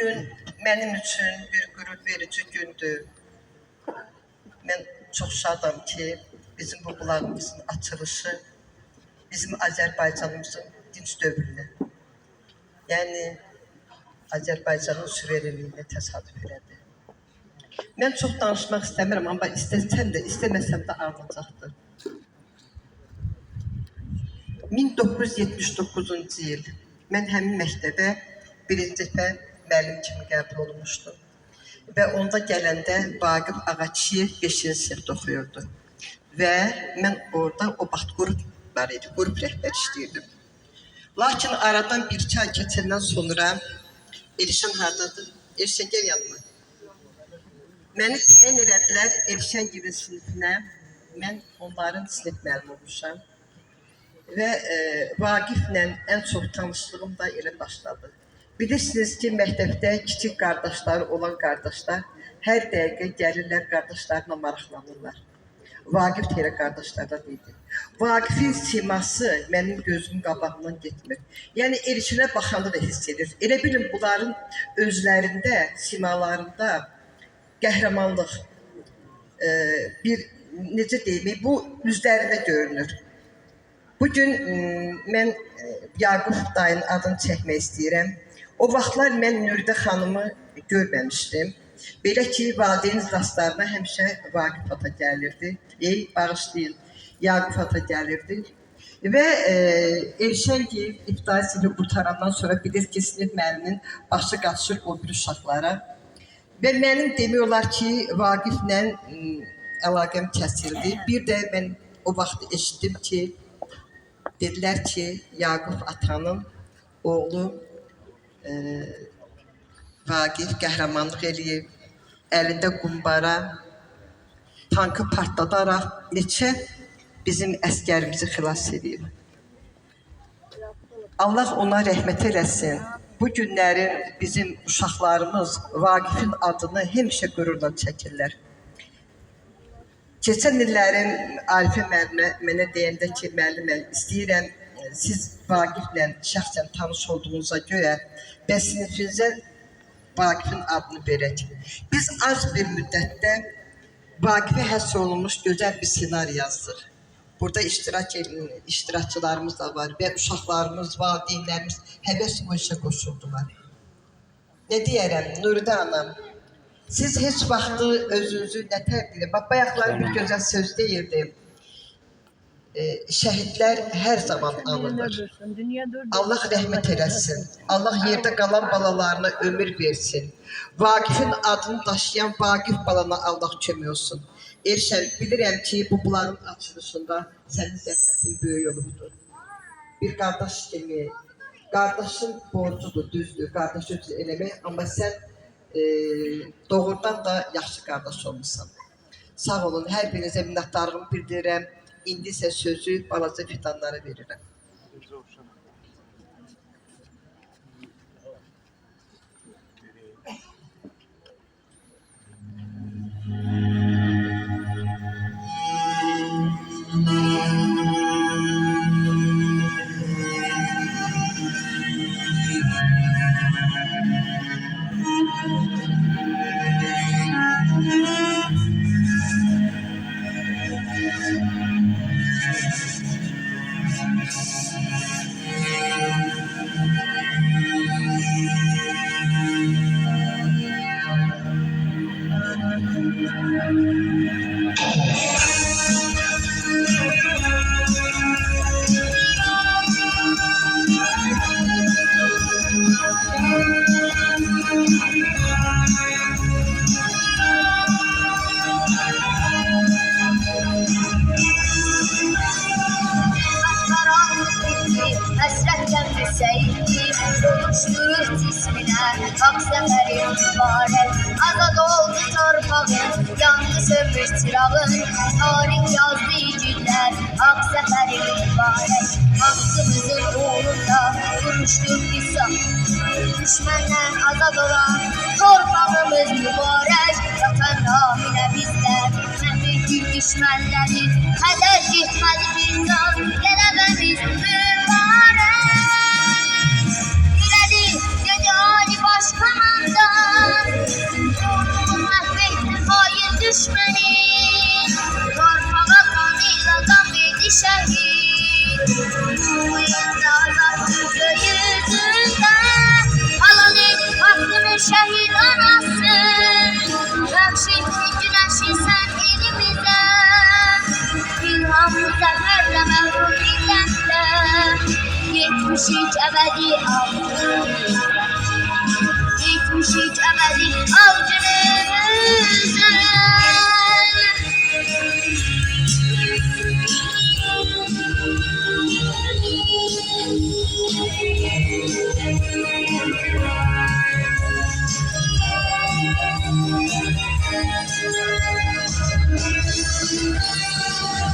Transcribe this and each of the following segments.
Bugün benim için bir gurur verici gündür. Ben çok şadam ki bizim bu bulağımızın açılışı bizim Azərbaycanımızın dinç dövrünə, yani Azərbaycanın suverenliyinə təsadüf elədi. Ben çok danışmak istemiyorum ama istesem de istemesem de anlayacaqdır. 1979-cu il mən həmin məktəbə birinci dəfə müəllim kimi qəbul olunmuşdum. Və onda gələndə Vaqif Ağaçiyev 5-ci sinifdə oxuyurdu. Və mən orada o vaxt qrup var idi, qrup rəhbər işləyirdim. Lakin aradan bir-iki ay keçəndən sonra Elşən hardadır? Elşən gəl yanıma. Məni təyin elədilər Elşən gibi sinifinə. Mən onların sinif müəllimi olmuşam. Və Vaqiflə ən çox tanışlığım da elə başladı. Bilirsiniz ki, məktəbdə kiçik qardaşları olan qardaşlar hər dəqiqə gəlirlər, qardaşlarına maraqlanırlar. Vaqif də elə qardaşlardan idi. Vaqifin siması mənim gözümün qabağından getmir. Yəni Elşənə baxanda da hiss edir. Elə bilin bunların özlərində, simalarında qəhrəmanlıq, bir necə deyim, bu üzlərində görünür. Bugün mən Yaqub dayının adını çəkmək istəyirəm. O vaxtlar mən Nuridə xanımı görməmişdim. Belə ki, valideyn rastlarına həmişə Vaqif ata gəlirdi. Bağışlayın, Yaqub ata gəlirdi. Və Elşəngiyev ibtidai sinifi qurtarandan sonra bilir ki, sinif müəlliminin başı qaçır o bir uşaqlara. Və mənim demək olar ki, Vaqiflə əlaqəm kəsildi. Bir də mən o vaxt eşitdim ki, dediler ki, Yaqub atanın oğlu Vaqif qəhrəmanlıq eləyib, əlində qumbara, tankı partladaraq neçə bizim əskərimizi xilas edib. Allah ona rəhmət eləsin. Bu günlərin bizim uşaqlarımız Vaqifin adını həmişə qürurla çəkirlər. Keçən illərin Arifə müəllimə mənə deyəndə ki, müəllimə istəyirəm, siz Vaqiflə şəxsən tanış olduğunuza görə və sinifinizə Vaqifin adını verək. Biz az bir müddətdə Vaqifə həsr olunmuş gözəl bir senari yazdıq. Burada iştirakçılarımız da var və uşaqlarımız, valideynlərimiz həvəs bu işə qoşuldular. Ne deyərəm, Nuridə anam? Siz heç vaxtı özünüzü nətər deyil. Bayaqlar bir gözəl söz deyirdi. Şəhidlər hər zaman anılır. Allah rəhmət eləsin. Allah yerdə qalan balalarına ömür versin. Vaqifin adını daşıyan Vaqif balana Allah kömək olsun. Elşən, bilirəm ki, bu bulağın açılışında sənin zəhmətin böyük olubdur. Bir qardaş kimi, qardaşın borcudur, düzdür, qardaş ötürü eləmək, amma sən doğrudan da yaxşı qardaş olmuşsan. Sağ olun, hər birinizə minnətdarlığımı bildirirəm. İndi isə sözü balaca fidanlara verirəm. Konuşturur cismine Bak seferin mübarek Azad oldu torpağın Yandı sömür çırağın Tarih yazdı günler Ak seferin mübarek Hakkımızın uğrunda Durmuştur İsa Düşmenden azad olan Torpağımız mübarek Vatan namine bizler En büyük düşmanların Heder gitmedi bir can Gelebemiz mübarek Başkanında Bu indi azadlık göğüsünden. Alalet hakkını şehit anası. Bəxşetdi güneşi sen elimize. İlhamlı zaferle mehrum milletle. 73 ebedi avcımıza. 73 ebedi avcımıza.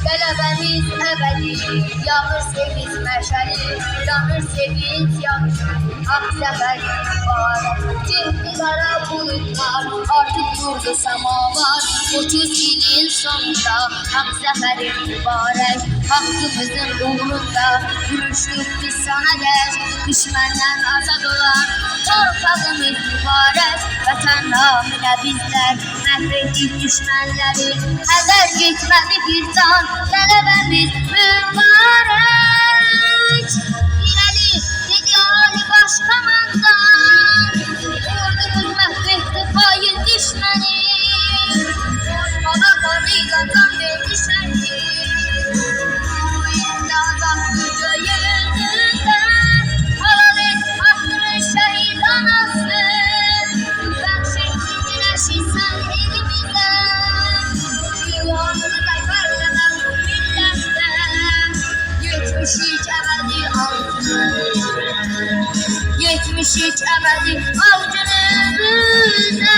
Qələbəmiz əbədi, yağır sevinç məşəli, yanır sevinç yağışı, ah zəfəri mübarək. Getdi qara buludlar, artıq durdu səmavar, 30 ilin sonunda, ah zəfəri mübarək. Haqqımızın uğrunda yürüşdük biz sana gəl, düşməndən azad olan torpağımız mübarək. Vətən naminə bizlər məhv etdik düşmənləri, həzər getmədi bir can, qələbəmiz mübarək. İrəli dedi Ali Başkomandan, ordumuz məhv etdi xain düşməni, torpağa qanıyla can verdi şəhid. Bu indi azadlıq göğüsündən, halal et haqqını şəhid anası. Bəxşetdi güneşi sen elimize. İlhamlı zaferle mehrum milletle. 73 ebedi avcımıza. 73 ebedi avcımıza.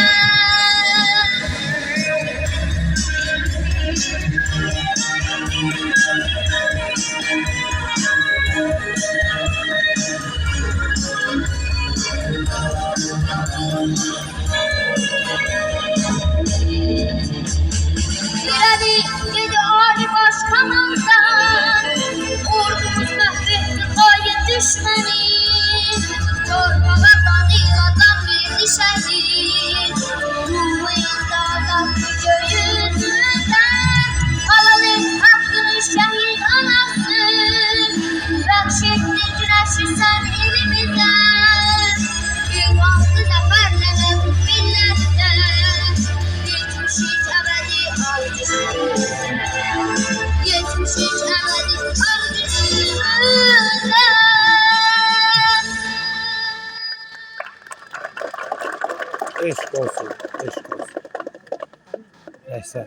İrəli dedi Ali Başkomandan, ordumuz məhv etdi xain düşməni, torpağa qanıyla can verdi şəhid. Ruhu indi azadlıq göğüsündən, halal et haqqını şəhid anası. Bəxşetdi güneşi sen elimize. İlhamlı zaferle mehrum milletle. 73 ebedi avcımıza. 73 ebedi avcımıza. Eşk olsun, eşk olsun. Neyse.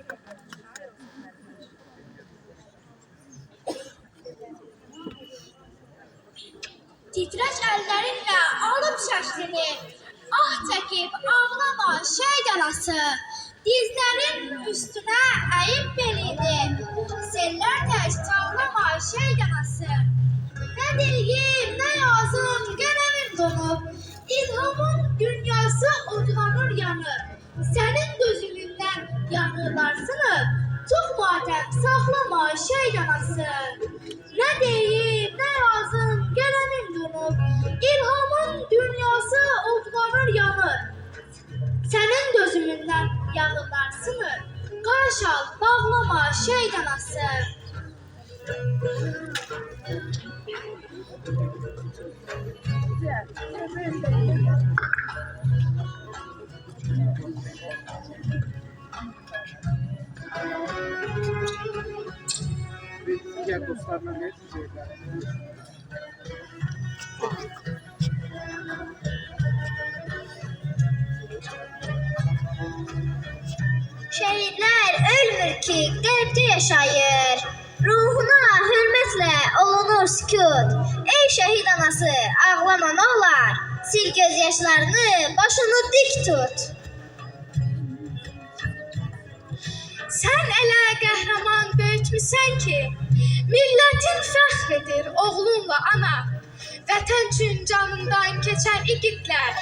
Titrək əllərinlə alıb şəklini, ah çəkib ağlama şəhid anası. Dizlərin üstünə əyib belini, sellər tək çağlama şəhid anası. Nə deyim, nə yazım, qələmim donub, İlhamın dünyası odlanır yanır. Sənin gözünündən yanırlar sınıb, çox matəm saxlama şəhid anası. Nə deyim, nə yazım, qələmim donub, İlhamın dünyası odlanır yanır. Sənin gözümündən yanırlar sınır, qarş al, bağlama şəhid anası. Diğer dostlarına ne diyecekler? Şehitler ölmür ki qəlbdə yaşayır. Ruhuna hürmətlə olunur sükut. Ey şəhid anası, ağlama nə olar? Sil göz yaşlarını, başını dik tut. Sən elə qəhrəman böyütmüsən ki, millətin fəxr edir oğlunla ana. Vətən üçün canından keçən igidlər,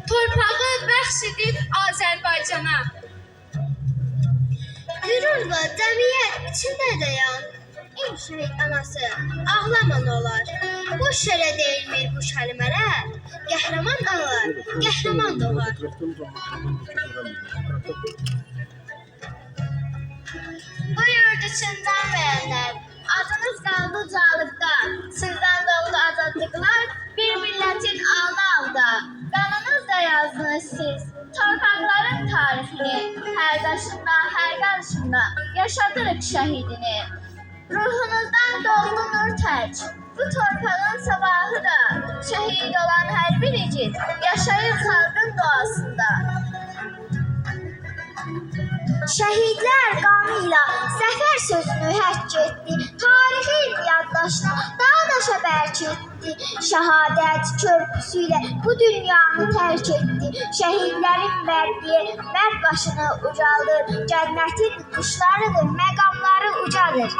torpağı bəxş edib Azərbaycana. Qürurla cəmiyyət içində dayan. Ey şəhid anası, ağlama nə olar? Boş yerə deyilmir bu kəlmələr. Qəhrəman ağlar, qəhrəman doğar. Bu yurd üçün can verənlər, adınız qaldı calıqda. tarixini, hər daşında, hər qarışında yaşadırıq şəhidini. Ruhunuzdan doldu nur tək, bu torpağın sabahı da, şəhid olan hər bir igid yaşayır xalqın duasında. Şəhidlər qanıyla zəfər sözünü həkk etdi, tarixin yaddaşına dağ-daşa bərk etdi. Şəhadət körpüsü ilə bu dünyanı tərk etdi. Şəhidlərin verdiyi mərd başını ucaldır, cənnətin quşlarıdır, məqamları ucadır.